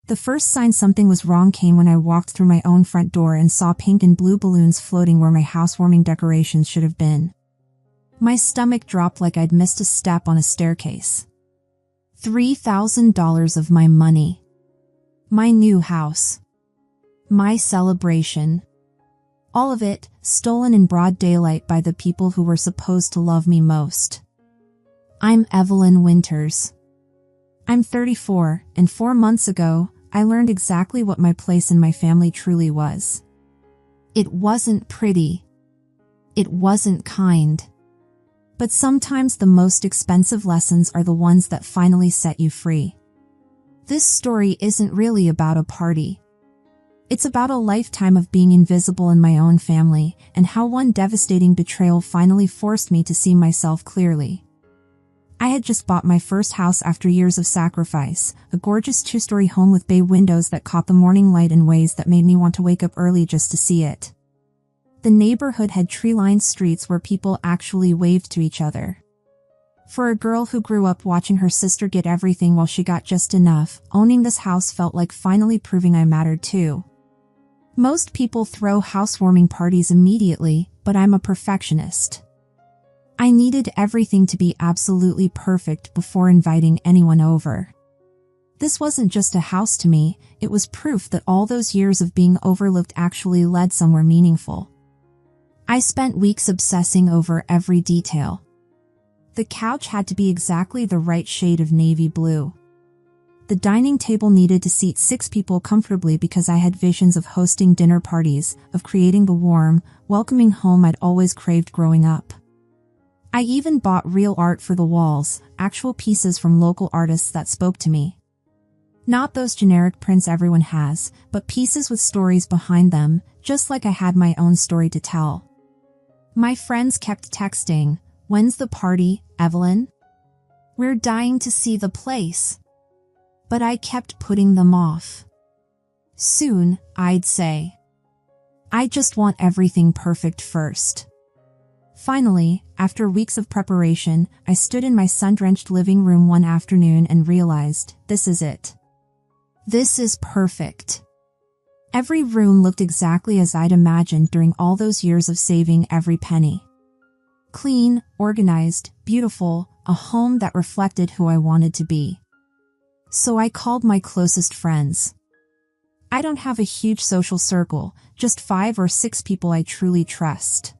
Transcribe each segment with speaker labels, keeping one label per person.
Speaker 1: The first sign something was wrong came when I walked through my own front door and saw pink and blue balloons floating where my housewarming decorations should have been. My stomach dropped like I'd missed a step on a staircase. $3,000 of my money. My new house. My celebration. All of it, stolen in broad daylight by the people who were supposed to love me most. I'm Evelyn Winters. I'm 34, and 4 months ago, I learned exactly what my place in my family truly was. It wasn't pretty. It wasn't kind. But sometimes the most expensive lessons are the ones that finally set you free. This story isn't really about a party. It's about a lifetime of being invisible in my own family, and how one devastating betrayal finally forced me to see myself clearly. I had just bought my first house after years of sacrifice, a gorgeous 2-story home with bay windows that caught the morning light in ways that made me want to wake up early just to see it. The neighborhood had tree-lined streets where people actually waved to each other. For a girl who grew up watching her sister get everything while she got just enough, owning this house felt like finally proving I mattered too. Most people throw housewarming parties immediately, but I'm a perfectionist. I needed everything to be absolutely perfect before inviting anyone over. This wasn't just a house to me, it was proof that all those years of being overlooked actually led somewhere meaningful. I spent weeks obsessing over every detail. The couch had to be exactly the right shade of navy blue. The dining table needed to seat 6 people comfortably because I had visions of hosting dinner parties, of creating the warm, welcoming home I'd always craved growing up. I even bought real art for the walls, actual pieces from local artists that spoke to me. Not those generic prints everyone has, but pieces with stories behind them, just like I had my own story to tell. My friends kept texting, "When's the party, Evelyn? We're dying to see the place." But I kept putting them off. Soon, I'd say. I just want everything perfect first. Finally, after weeks of preparation, I stood in my sun-drenched living room one afternoon and realized, this is it. This is perfect. Every room looked exactly as I'd imagined during all those years of saving every penny. Clean, organized, beautiful, a home that reflected who I wanted to be. So I called my closest friends. I don't have a huge social circle, just 5 or 6 people I truly trust.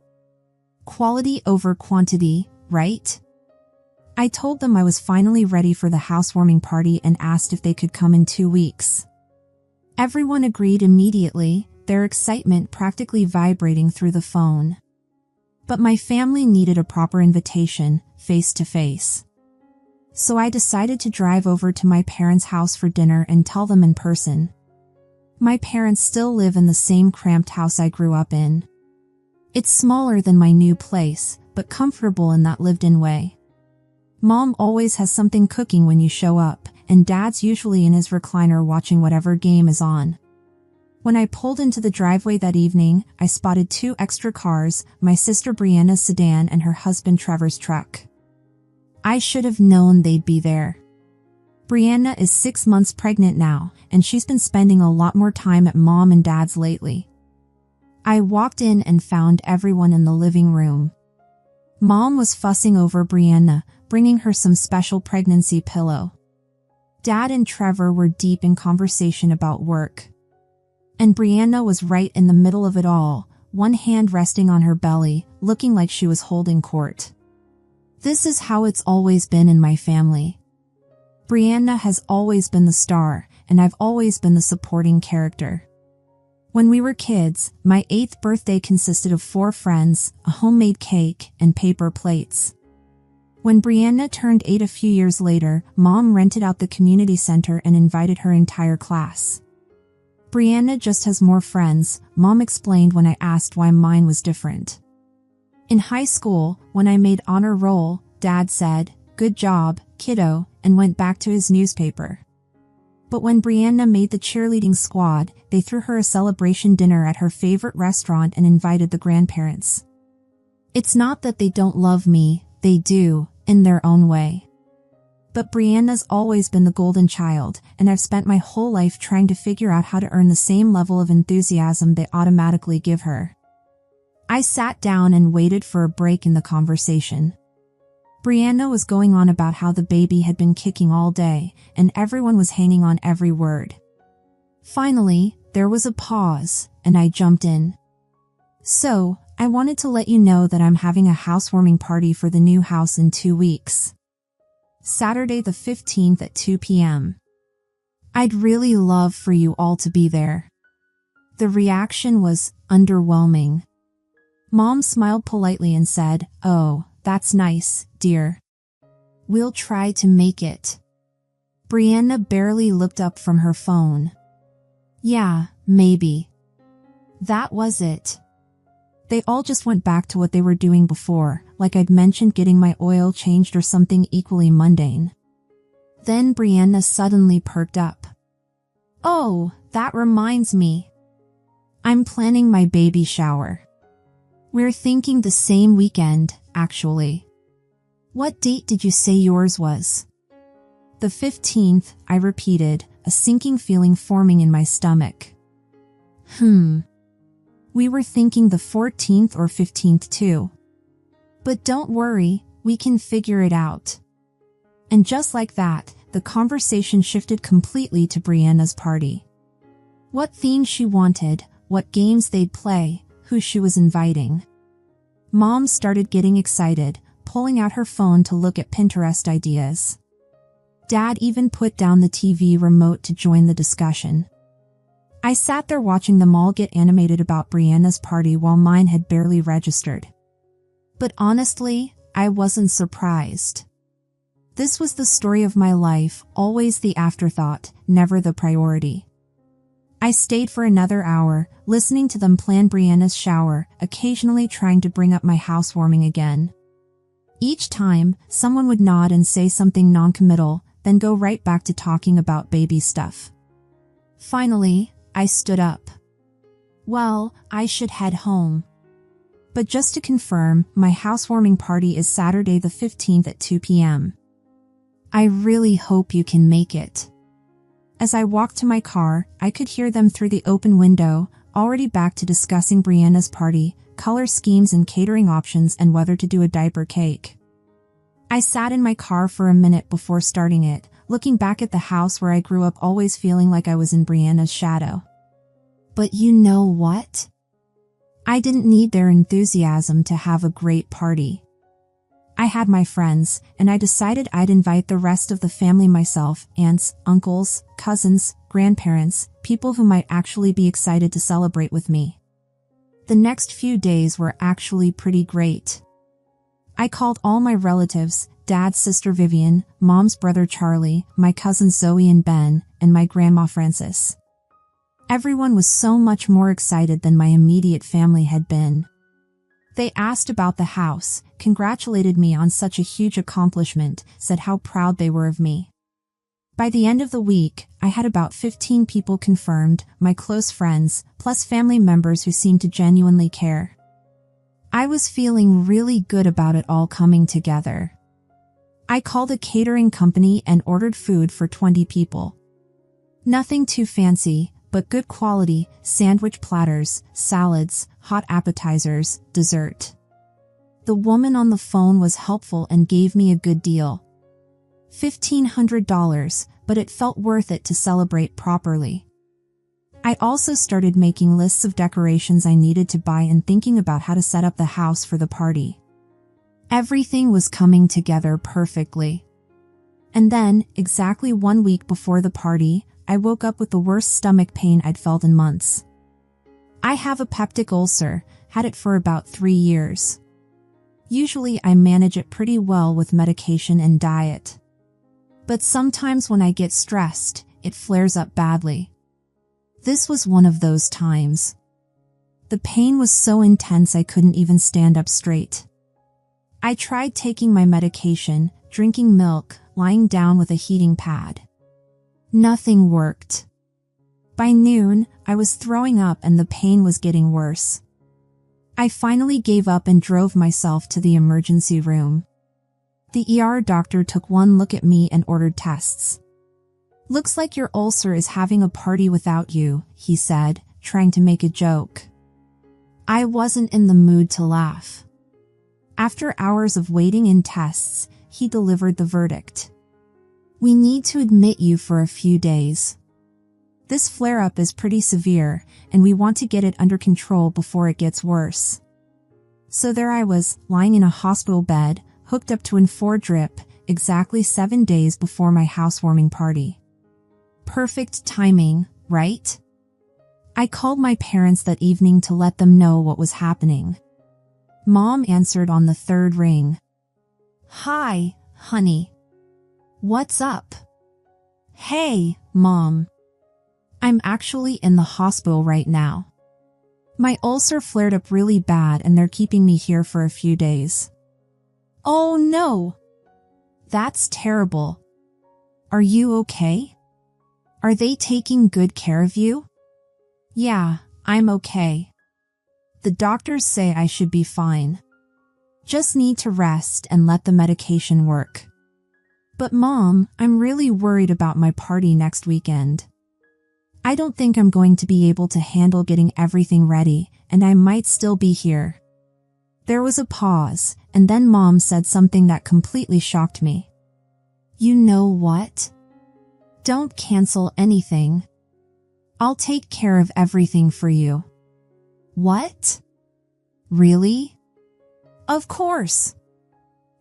Speaker 1: Quality over quantity, right? I told them I was finally ready for the housewarming party and asked if they could come in 2 weeks. Everyone agreed immediately, their excitement practically vibrating through the phone. But my family needed a proper invitation, face to face. So I decided to drive over to my parents' house for dinner and tell them in person. My parents still live in the same cramped house I grew up in. It's smaller than my new place, but comfortable in that lived-in way. Mom always has something cooking when you show up, and Dad's usually in his recliner watching whatever game is on. When I pulled into the driveway that evening, I spotted 2 extra cars, my sister Brianna's sedan and her husband Trevor's truck. I should have known they'd be there. Brianna is 6 months pregnant now, and she's been spending a lot more time at Mom and Dad's lately. I walked in and found everyone in the living room. Mom was fussing over Brianna, bringing her some special pregnancy pillow. Dad and Trevor were deep in conversation about work. And Brianna was right in the middle of it all, one hand resting on her belly, looking like she was holding court. This is how it's always been in my family. Brianna has always been the star, and I've always been the supporting character. When we were kids, my 8th birthday consisted of 4 friends, a homemade cake, and paper plates. When Brianna turned 8 a few years later, Mom rented out the community center and invited her entire class. Brianna just has more friends, Mom explained when I asked why mine was different. In high school, when I made honor roll, Dad said, "Good job, kiddo," and went back to his newspaper. But when Brianna made the cheerleading squad, they threw her a celebration dinner at her favorite restaurant and invited the grandparents. It's not that they don't love me, they do, in their own way. But Brianna's always been the golden child, and I've spent my whole life trying to figure out how to earn the same level of enthusiasm they automatically give her. I sat down and waited for a break in the conversation. Brianna was going on about how the baby had been kicking all day, and everyone was hanging on every word. Finally, there was a pause, and I jumped in. So, I wanted to let you know that I'm having a housewarming party for the new house in 2 weeks. Saturday the 15th at 2 p.m. I'd really love for you all to be there. The reaction was underwhelming. Mom smiled politely and said, "Oh, that's nice, dear. We'll try to make it." Brianna barely looked up from her phone. "Yeah, maybe." That was it. They all just went back to what they were doing before, like I'd mentioned getting my oil changed or something equally mundane. Then Brianna suddenly perked up. "Oh, that reminds me. I'm planning my baby shower. We're thinking the same weekend, actually." "What date did you say yours was?" "The 15th, I repeated, a sinking feeling forming in my stomach. We were thinking the 14th or 15th too. But don't worry, we can figure it out." And just like that, the conversation shifted completely to Brianna's party. What themes she wanted, what games they'd play, who she was inviting. Mom started getting excited, pulling out her phone to look at Pinterest ideas. Dad even put down the TV remote to join the discussion. I sat there watching them all get animated about Brianna's party while mine had barely registered. But honestly, I wasn't surprised. This was the story of my life, always the afterthought, never the priority. I stayed for another hour, listening to them plan Brianna's shower, occasionally trying to bring up my housewarming again. Each time, someone would nod and say something non-committal, then go right back to talking about baby stuff. Finally, I stood up. Well, I should head home. But just to confirm, my housewarming party is Saturday the 15th at 2 p.m. I really hope you can make it. As I walked to my car, I could hear them through the open window, already back to discussing Brianna's party, color schemes and catering options, and whether to do a diaper cake. I sat in my car for a minute before starting it, looking back at the house where I grew up, always feeling like I was in Brianna's shadow. But you know what? I didn't need their enthusiasm to have a great party. I had my friends, and I decided I'd invite the rest of the family myself, aunts, uncles, cousins, grandparents, people who might actually be excited to celebrate with me. The next few days were actually pretty great. I called all my relatives, Dad's sister Vivian, Mom's brother Charlie, my cousins Zoe and Ben, and my grandma Frances. Everyone was so much more excited than my immediate family had been. They asked about the house, congratulated me on such a huge accomplishment, said how proud they were of me. By the end of the week, I had about 15 people confirmed, my close friends, plus family members who seemed to genuinely care. I was feeling really good about it all coming together. I called a catering company and ordered food for 20 people. Nothing too fancy, but good quality, sandwich platters, salads, hot appetizers, dessert. The woman on the phone was helpful and gave me a good deal. $1,500, but it felt worth it to celebrate properly. I also started making lists of decorations I needed to buy and thinking about how to set up the house for the party. Everything was coming together perfectly. And then, exactly 1 week before the party, I woke up with the worst stomach pain I'd felt in months. I have a peptic ulcer, had it for about 3 years. Usually I manage it pretty well with medication and diet. But sometimes when I get stressed, it flares up badly. This was one of those times. The pain was so intense I couldn't even stand up straight. I tried taking my medication, drinking milk, lying down with a heating pad. Nothing worked. By noon, I was throwing up and the pain was getting worse. I finally gave up and drove myself to the emergency room. The ER doctor took one look at me and ordered tests. "Looks like your ulcer is having a party without you," he said, trying to make a joke. I wasn't in the mood to laugh. After hours of waiting and tests, he delivered the verdict. "We need to admit you for a few days. This flare-up is pretty severe, and we want to get it under control before it gets worse." So there I was, lying in a hospital bed, hooked up to an IV drip, exactly 7 days before my housewarming party. Perfect timing, right? I called my parents that evening to let them know what was happening. Mom answered on the third ring. "Hi, honey. What's up?" "Hey, Mom. I'm actually in the hospital right now. My ulcer flared up really bad and they're keeping me here for a few days." "Oh no. That's terrible. Are you okay? Are they taking good care of you?" "Yeah, I'm okay. The doctors say I should be fine. Just need to rest and let the medication work." "But Mom, I'm really worried about my party next weekend. I don't think I'm going to be able to handle getting everything ready, and I might still be here." There was a pause, and then Mom said something that completely shocked me. "You know what? Don't cancel anything. I'll take care of everything for you." "What? Really?" "Of course.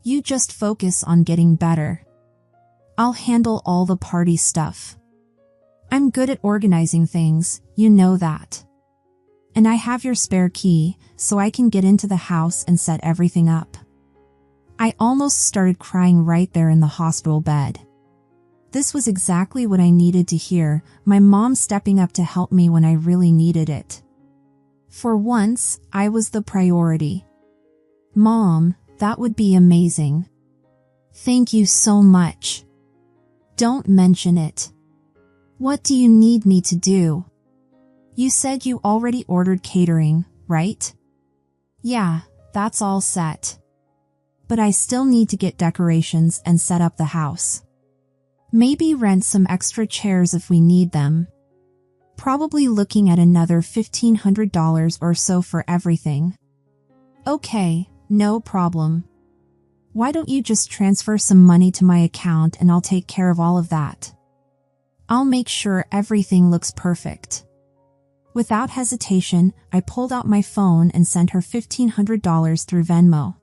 Speaker 1: You just focus on getting better. I'll handle all the party stuff. I'm good at organizing things, you know that. And I have your spare key, so I can get into the house and set everything up." I almost started crying right there in the hospital bed. This was exactly what I needed to hear, my mom stepping up to help me when I really needed it. For once, I was the priority. "Mom, that would be amazing. Thank you so much. Don't mention it. What do you need me to do?" "You said you already ordered catering, right?" "Yeah, that's all set. But I still need to get decorations and set up the house. Maybe rent some extra chairs if we need them. Probably looking at another $1,500 or so for everything." "Okay, no problem. Why don't you just transfer some money to my account and I'll take care of all of that. I'll make sure everything looks perfect." Without hesitation, I pulled out my phone and sent her $1,500 through Venmo.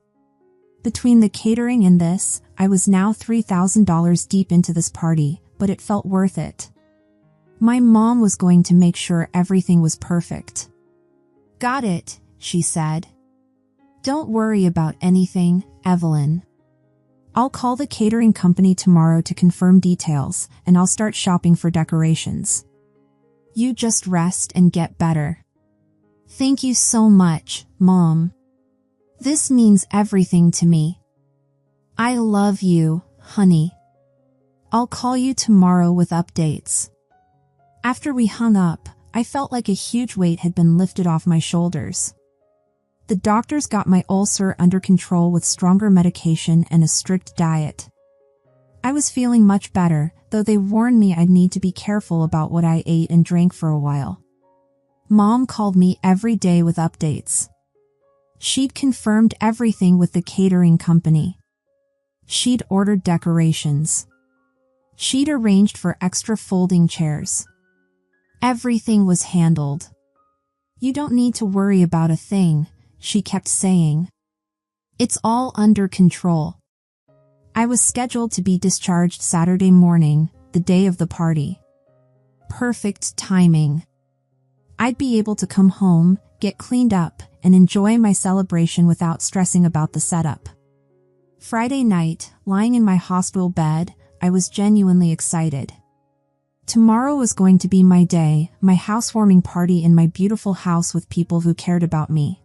Speaker 1: Between the catering and this, I was now $3,000 deep into this party, but it felt worth it. My mom was going to make sure everything was perfect. "Got it," she said. "Don't worry about anything, Evelyn. I'll call the catering company tomorrow to confirm details, and I'll start shopping for decorations. You just rest and get better." "Thank you so much, Mom. This means everything to me. I love you, honey. I'll call you tomorrow with updates." After we hung up, I felt like a huge weight had been lifted off my shoulders. The doctors got my ulcer under control with stronger medication and a strict diet. I was feeling much better, though they warned me I'd need to be careful about what I ate and drank for a while. Mom called me every day with updates. She'd confirmed everything with the catering company. She'd ordered decorations. She'd arranged for extra folding chairs. Everything was handled. "You don't need to worry about a thing," she kept saying. "It's all under control." I was scheduled to be discharged Saturday morning, the day of the party. Perfect timing. I'd be able to come home, get cleaned up, and enjoy my celebration without stressing about the setup. Friday night, lying in my hospital bed, I was genuinely excited. Tomorrow was going to be my day, my housewarming party in my beautiful house with people who cared about me.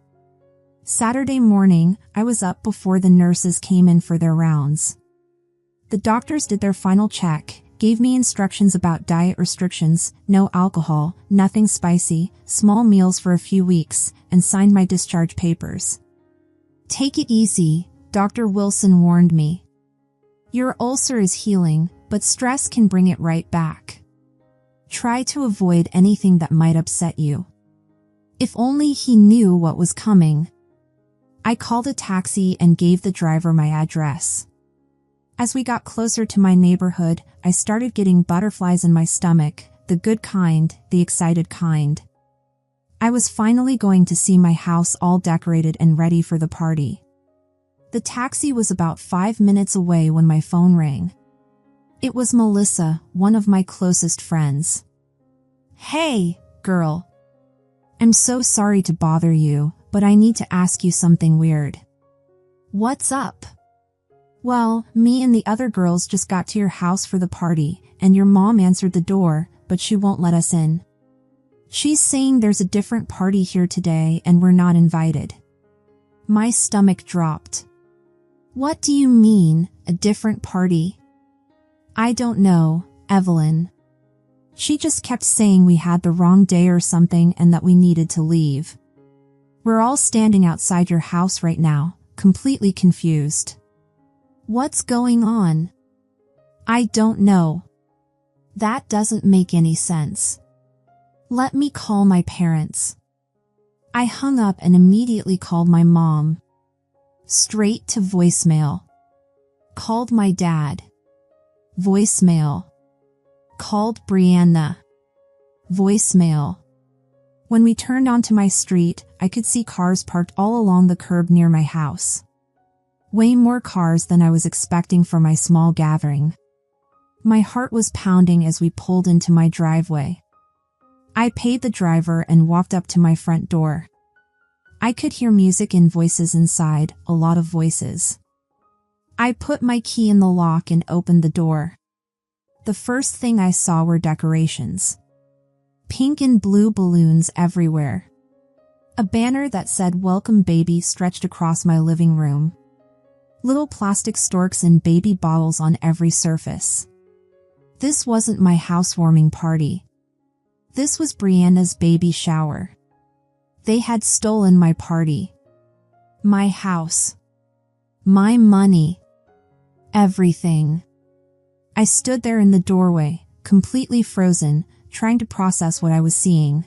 Speaker 1: Saturday morning, I was up before the nurses came in for their rounds. The doctors did their final check, gave me instructions about diet restrictions, no alcohol, nothing spicy, small meals for a few weeks, and signed my discharge papers. "Take it easy," Dr. Wilson warned me. Your ulcer is healing, but stress can bring it right back. Try to avoid anything that might upset you. If only he knew what was coming. I called a taxi and gave the driver my address. As we got closer to my neighborhood, I started getting butterflies in my stomach, the good kind, the excited kind. I was finally going to see my house all decorated and ready for the party. The taxi was about 5 minutes away when my phone rang. It was Melissa, one of my closest friends. Hey, girl. I'm so sorry to bother you, but I need to ask you something weird. What's up? Well, me and the other girls just got to your house for the party, and your mom answered the door, but she won't let us in. She's saying there's a different party here today and we're not invited. My stomach dropped. What do you mean, a different party? I don't know, Evelyn. She just kept saying we had the wrong day or something and that we needed to leave. We're all standing outside your house right now, completely confused. What's going on? I don't know. That doesn't make any sense. Let me call my parents. I hung up and immediately called my mom. Straight to voicemail. Called my dad. Voicemail. Called Brianna. Voicemail. When we turned onto my street, I could see cars parked all along the curb near my house. Way more cars than I was expecting for my small gathering. My heart was pounding as we pulled into my driveway. I paid the driver and walked up to my front door. I could hear music and voices inside, a lot of voices. I put my key in the lock and opened the door. The first thing I saw were decorations. Pink and blue balloons everywhere. A banner that said "Welcome Baby" stretched across my living room. Little plastic storks and baby bottles on every surface. This wasn't my housewarming party. This was Brianna's baby shower. They had stolen my party. My house. My money. Everything. I stood there in the doorway, completely frozen, trying to process what I was seeing.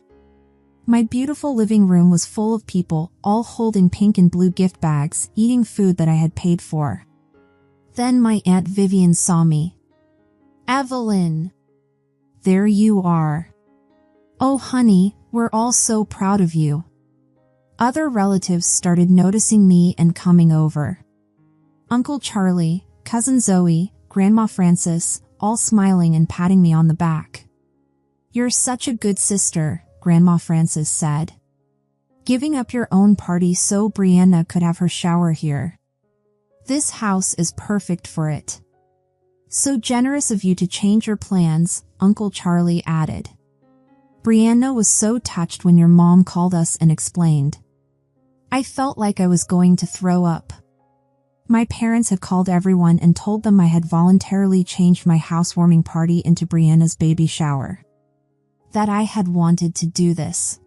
Speaker 1: My beautiful living room was full of people, all holding pink and blue gift bags, eating food that I had paid for. Then my Aunt Vivian saw me. Evelyn! There you are. Oh honey, we're all so proud of you. Other relatives started noticing me and coming over. Uncle Charlie, Cousin Zoe, Grandma Frances, all smiling and patting me on the back. You're such a good sister, Grandma Frances said. Giving up your own party so Brianna could have her shower here. This house is perfect for it. So generous of you to change your plans, Uncle Charlie added. Brianna was so touched when your mom called us and explained. I felt like I was going to throw up. My parents had called everyone and told them I had voluntarily changed my housewarming party into Brianna's baby shower. That I had wanted to do this.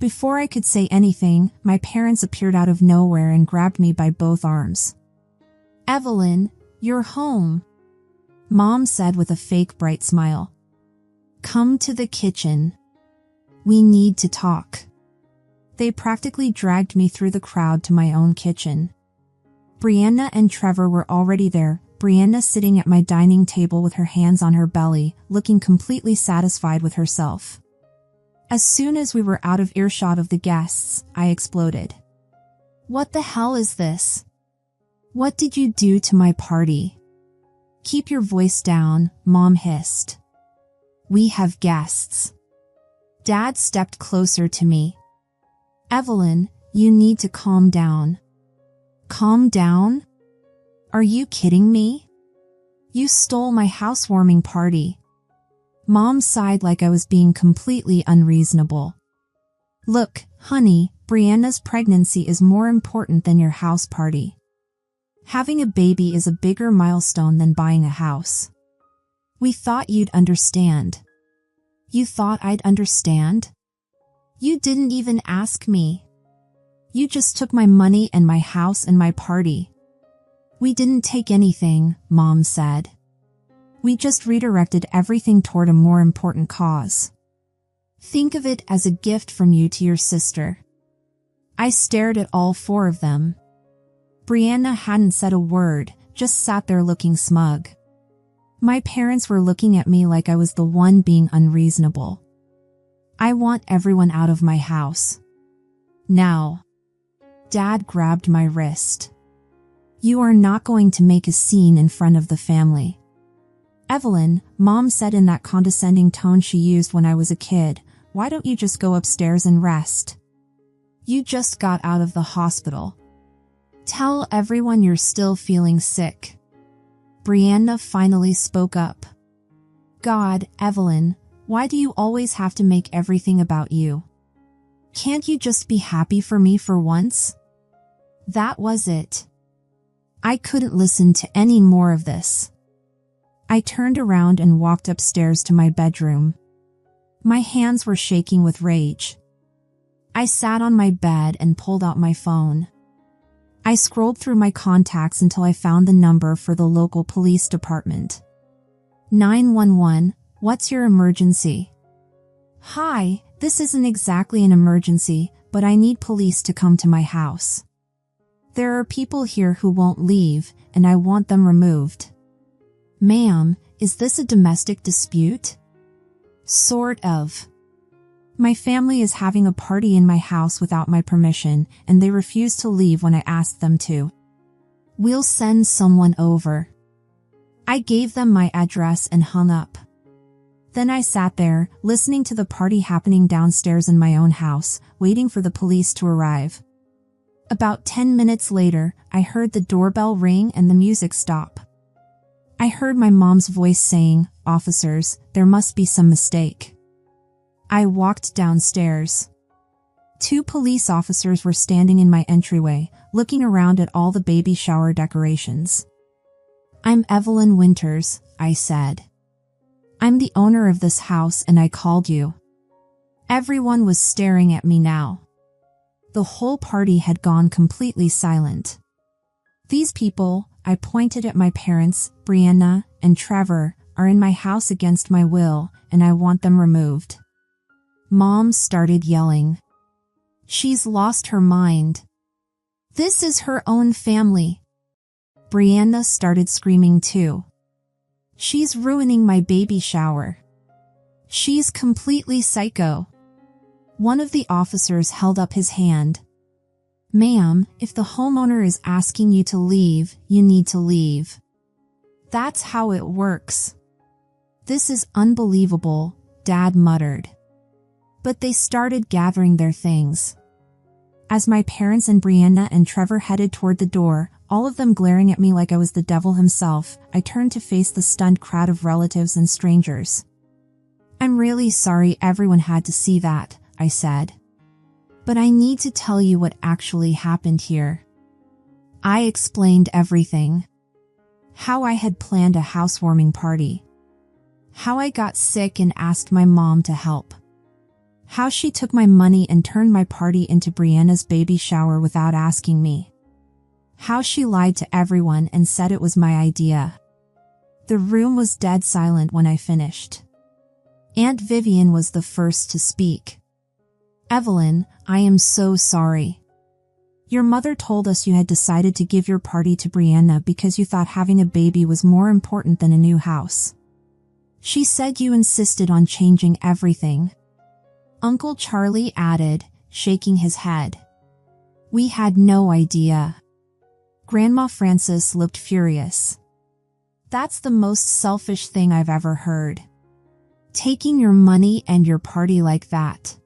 Speaker 1: Before I could say anything, my parents appeared out of nowhere and grabbed me by both arms. Evelyn, you're home, Mom said with a fake bright smile. Come to the kitchen. We need to talk. They practically dragged me through the crowd to my own kitchen. Brianna and Trevor were already there, Brianna sitting at my dining table with her hands on her belly, looking completely satisfied with herself. As soon as we were out of earshot of the guests, I exploded. What the hell is this? What did you do to my party? Keep your voice down, Mom hissed. We have guests. Dad stepped closer to me. Evelyn, you need to calm down. Calm down? Are you kidding me? You stole my housewarming party. Mom sighed like I was being completely unreasonable. Look, honey, Brianna's pregnancy is more important than your house party. Having a baby is a bigger milestone than buying a house. We thought you'd understand. You thought I'd understand? You didn't even ask me. You just took my money and my house and my party. We didn't take anything, Mom said. We just redirected everything toward a more important cause. Think of it as a gift from you to your sister. I stared at all four of them. Brianna hadn't said a word, just sat there looking smug. My parents were looking at me like I was the one being unreasonable. I want everyone out of my house. Now. Dad grabbed my wrist. You are not going to make a scene in front of the family. Evelyn, Mom said in that condescending tone she used when I was a kid, why don't you just go upstairs and rest? You just got out of the hospital. Tell everyone you're still feeling sick. Brianna finally spoke up. God, Evelyn, why do you always have to make everything about you? Can't you just be happy for me for once? That was it. I couldn't listen to any more of this. I turned around and walked upstairs to my bedroom. My hands were shaking with rage. I sat on my bed and pulled out my phone. I scrolled through my contacts until I found the number for the local police department. 911, what's your emergency? Hi, this isn't exactly an emergency, but I need police to come to my house. There are people here who won't leave, and I want them removed. Ma'am, is this a domestic dispute? Sort of. My family is having a party in my house without my permission, and they refuse to leave when I asked them to. We'll send someone over. I gave them my address and hung up. Then I sat there, listening to the party happening downstairs in my own house, waiting for the police to arrive. About 10 minutes later, I heard the doorbell ring and the music stop. I heard my mom's voice saying, "Officers, there must be some mistake." I walked downstairs. 2 police officers were standing in my entryway, looking around at all the baby shower decorations. I'm Evelyn Winters, I said. I'm the owner of this house and I called you. Everyone was staring at me now. The whole party had gone completely silent. These people, I pointed at my parents, Brianna and Trevor, are in my house against my will, and I want them removed. Mom started yelling. She's lost her mind. This is her own family. Brianna started screaming too. She's ruining my baby shower. She's completely psycho. One of the officers held up his hand. Ma'am, if the homeowner is asking you to leave, you need to leave. That's how it works. This is unbelievable, Dad muttered. But they started gathering their things. As my parents and Brianna and Trevor headed toward the door, all of them glaring at me like I was the devil himself, I turned to face the stunned crowd of relatives and strangers. I'm really sorry everyone had to see that, I said. But I need to tell you what actually happened here. I explained everything. How I had planned a housewarming party. How I got sick and asked my mom to help. How she took my money and turned my party into Brianna's baby shower without asking me. How she lied to everyone and said it was my idea. The room was dead silent when I finished. Aunt Vivian was the first to speak. Evelyn, I am so sorry. Your mother told us you had decided to give your party to Brianna because you thought having a baby was more important than a new house. She said you insisted on changing everything. Uncle Charlie added, shaking his head. We had no idea. Grandma Frances looked furious. That's the most selfish thing I've ever heard. Taking your money and your party like that.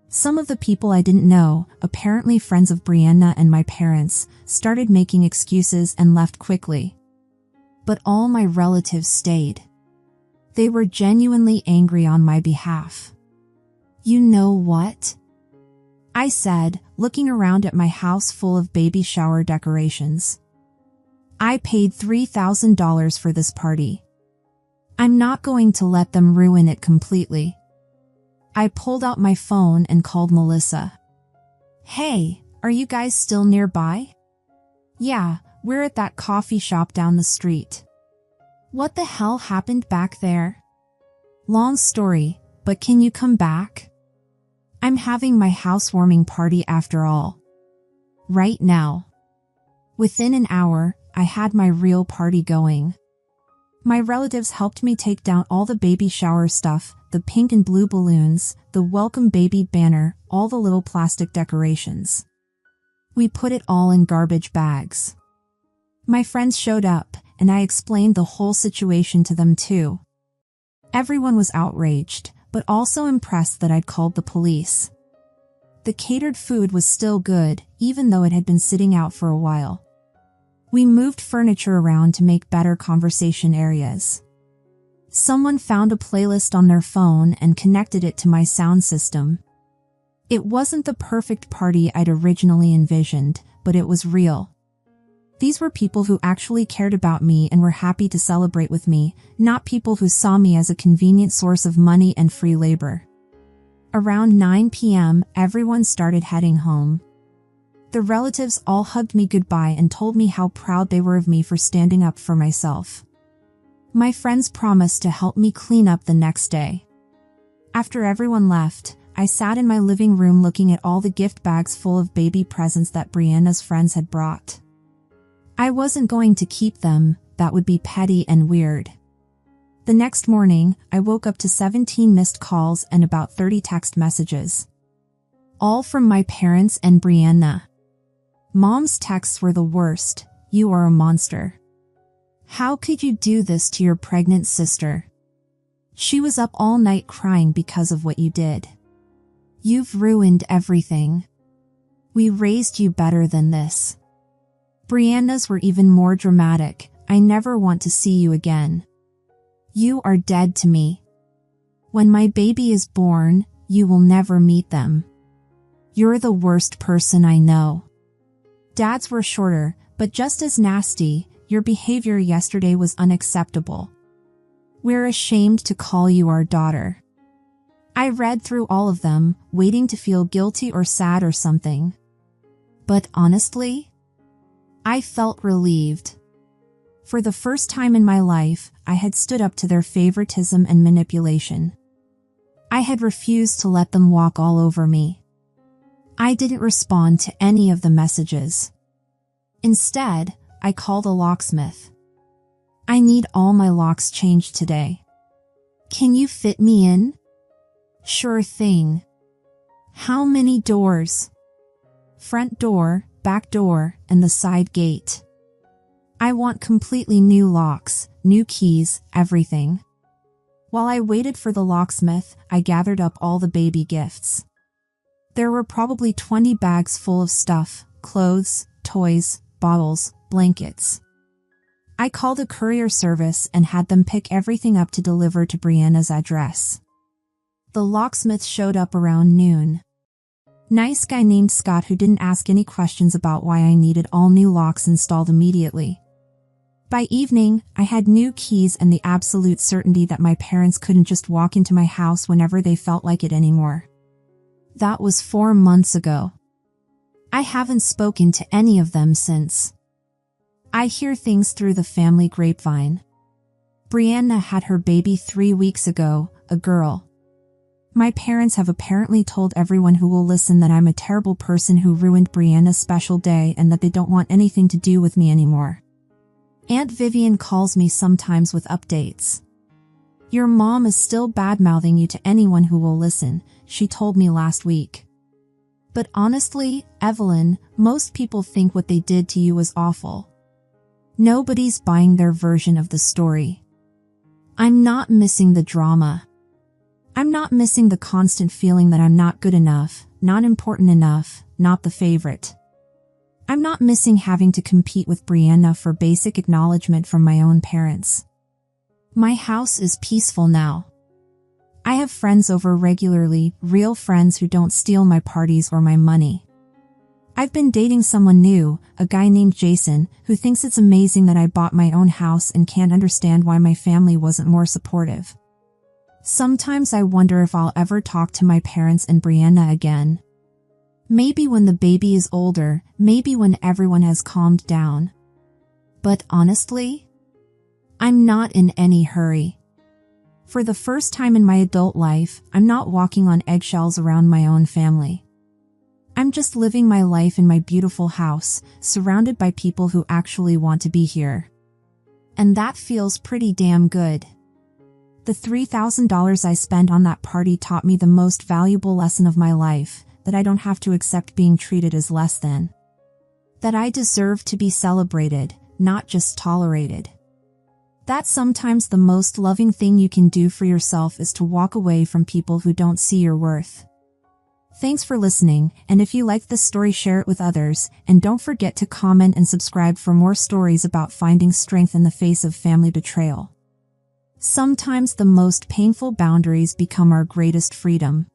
Speaker 1: Some of the people I didn't know, apparently friends of Brianna and my parents, started making excuses and left quickly. But all my relatives stayed. They were genuinely angry on my behalf. You know what? I said, looking around at my house full of baby shower decorations. I paid $3,000 for this party. I'm not going to let them ruin it completely. I pulled out my phone and called Melissa. Hey, are you guys still nearby? Yeah, We're at that coffee shop down the street. What the hell happened back there? Long story, but can you come back? I'm having my housewarming party after all. Right now. Within an hour, I had my real party going. My relatives helped me take down all the baby shower stuff, the pink and blue balloons, the welcome baby banner, all the little plastic decorations. We put it all in garbage bags. My friends showed up, and I explained the whole situation to them too. Everyone was outraged, but also impressed that I'd called the police. The catered food was still good, even though it had been sitting out for a while. We moved furniture around to make better conversation areas. Someone found a playlist on their phone and connected it to my sound system. It wasn't the perfect party I'd originally envisioned, but it was real. These were people who actually cared about me and were happy to celebrate with me, not people who saw me as a convenient source of money and free labor. Around 9 p.m., everyone started heading home. The relatives all hugged me goodbye and told me how proud they were of me for standing up for myself. My friends promised to help me clean up the next day. After everyone left, I sat in my living room looking at all the gift bags full of baby presents that Brianna's friends had brought. I wasn't going to keep them, that would be petty and weird. The next morning, I woke up to 17 missed calls and about 30 text messages. All from my parents and Brianna. Mom's texts were the worst. You are a monster. How could you do this to your pregnant sister? She was up all night crying because of what you did. You've ruined everything. We raised you better than this. Brianna's were even more dramatic. I never want to see you again. You are dead to me. When my baby is born, you will never meet them. You're the worst person I know. Dad's were shorter, but just as nasty. Your behavior yesterday was unacceptable. We're ashamed to call you our daughter. I read through all of them, waiting to feel guilty or sad or something. But honestly, I felt relieved. For the first time in my life, I had stood up to their favoritism and manipulation. I had refused to let them walk all over me. I didn't respond to any of the messages. Instead, I called a locksmith. I need all my locks changed today. Can you fit me in? Sure thing. How many doors? Front door, back door, and the side gate. I want completely new locks, new keys, everything. While I waited for the locksmith, I gathered up all the baby gifts. There were probably 20 bags full of stuff, clothes, toys, bottles, blankets. I called a courier service and had them pick everything up to deliver to Brianna's address. The locksmith showed up around noon. Nice guy named Scott who didn't ask any questions about why I needed all new locks installed immediately. By evening, I had new keys and the absolute certainty that my parents couldn't just walk into my house whenever they felt like it anymore. That was 4 months ago. I haven't spoken to any of them since. I hear things through the family grapevine. Brianna had her baby 3 weeks ago, a girl. My parents have apparently told everyone who will listen that I'm a terrible person who ruined Brianna's special day and that they don't want anything to do with me anymore. Aunt Vivian calls me sometimes with updates. Your mom is still bad-mouthing you to anyone who will listen, she told me last week. But honestly, Evelyn, most people think what they did to you was awful. Nobody's buying their version of the story. I'm not missing the drama. I'm not missing the constant feeling that I'm not good enough, not important enough, not the favorite. I'm not missing having to compete with Brianna for basic acknowledgement from my own parents. My house is peaceful now. I have friends over regularly, real friends who don't steal my parties or my money. I've been dating someone new, a guy named Jason, who thinks it's amazing that I bought my own house and can't understand why my family wasn't more supportive. Sometimes I wonder if I'll ever talk to my parents and Brianna again. Maybe when the baby is older, maybe when everyone has calmed down. But honestly, I'm not in any hurry. For the first time in my adult life, I'm not walking on eggshells around my own family. I'm just living my life in my beautiful house, surrounded by people who actually want to be here. And that feels pretty damn good. The $3,000 I spent on that party taught me the most valuable lesson of my life, that I don't have to accept being treated as less than. That I deserve to be celebrated, not just tolerated. That sometimes the most loving thing you can do for yourself is to walk away from people who don't see your worth. Thanks for listening, and if you like this story, share it with others, and don't forget to comment and subscribe for more stories about finding strength in the face of family betrayal. Sometimes the most painful boundaries become our greatest freedom.